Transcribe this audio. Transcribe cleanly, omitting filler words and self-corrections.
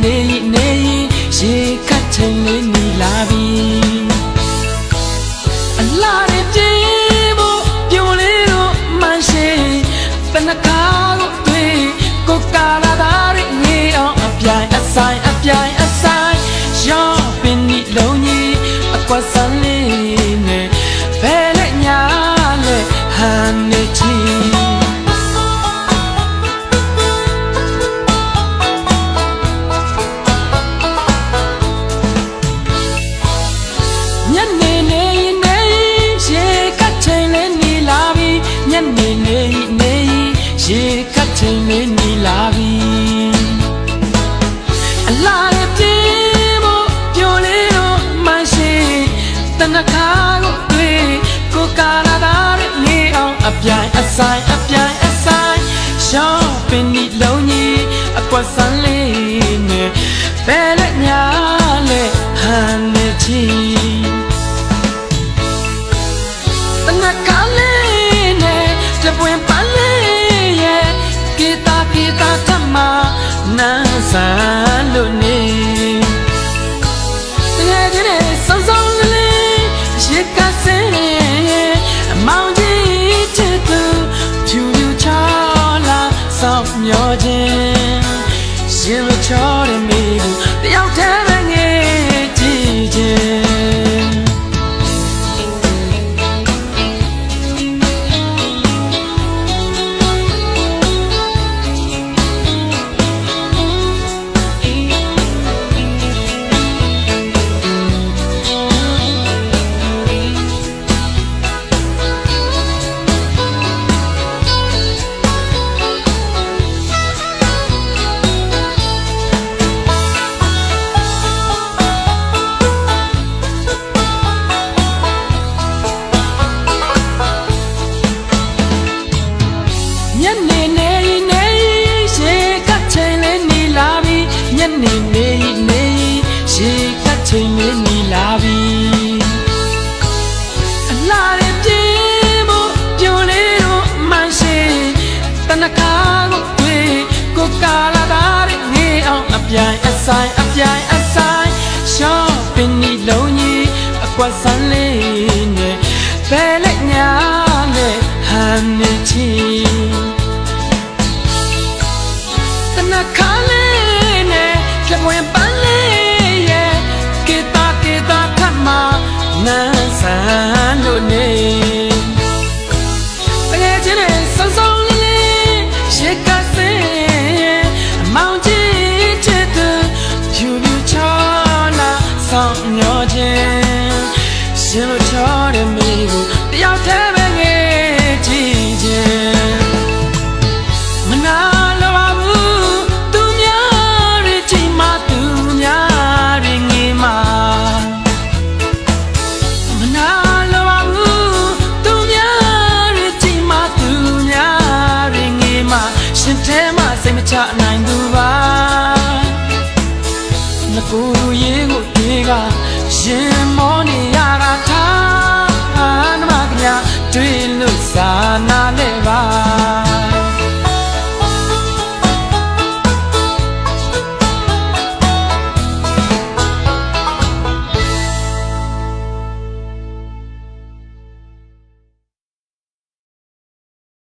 နေရေခတ်ချိန်လေးနီလာပြီအလားရပြေဖို့ပြုံးလေးတို့မှန်ရှိတနခါကိုတွေ့ကိုကာလာသားရငေးအောင်အပြိုင်အဆိုင်ရောပင်ဒီလုံးကြီးအကွက်ဆန်းလေးနဲ့ဘယ်လက်ညာလဲဟန်နေချီညနေရေခတ်ချိန်လေးနီလာပြီညနေရေခတ်ချိန်လေးနီလာပြီအလားရပြေဖို့ပြုံးလေးတို့မှန်ရှိတနခါကိုတွေ့ကိုကာလာသားရငေးအောင်အပြိုင်အဆိုင်ရောပင်ဒီလုံးကြီးအကွက်ဆန်းလေးနဲ့ဘယ်လက်ညာလဲဟန်နေချီတနခါလေးနဲ့တပွင့်ပန်းလေးရဲ့ကေတာထမနန်းဆန်းလို့နေတကယ်ကြီးစုံလေးရေကစင်းအမောင်ကြီးချစ်သူဖြူချောလာဆောက်မျောခြင်းရှင်မချောတဲ့မိဘူးတယောက်တည်းပဲငယ်ကြည့်ခြင်းညနေရေခတ်ချိန်လေးနီလာပြီညနေရေခတ်ချိန်လေးနီလာပြီအလားရပြေဖို့ပြုံးလေးတို့မှန်ရှိတနခါကိုတွေ့ကိုကာလာသားရငေးအောင်အပြိုင်အဆိုင်ရှော့ပင်ဒီလုံးကြီးအကွက်ဆန်းလေးနဲ့ဘယ်လက်ညာလဲဟန်နေချီတနခါလေးနဲ့ပြပွင့်ပန်းလေးရဲ့ကေတာထမနန်းဆန်းလို့နေတကယ်ချင်းစုံလေးရေကစင်းအမောင်ကြီးချစ်သူဖြူချောလာဆောင်မျောခြင်းရှင်လို့ချောတဲ့မိကိုတယောက်တည်းပဲငယ်ကြည့်ခြင်းမနာစိတ်မချနိုင်သူပါငကိုရေးကိုတွေကရင်မောနေရတာထားနမကညာတွေ့လို့စာနာလေ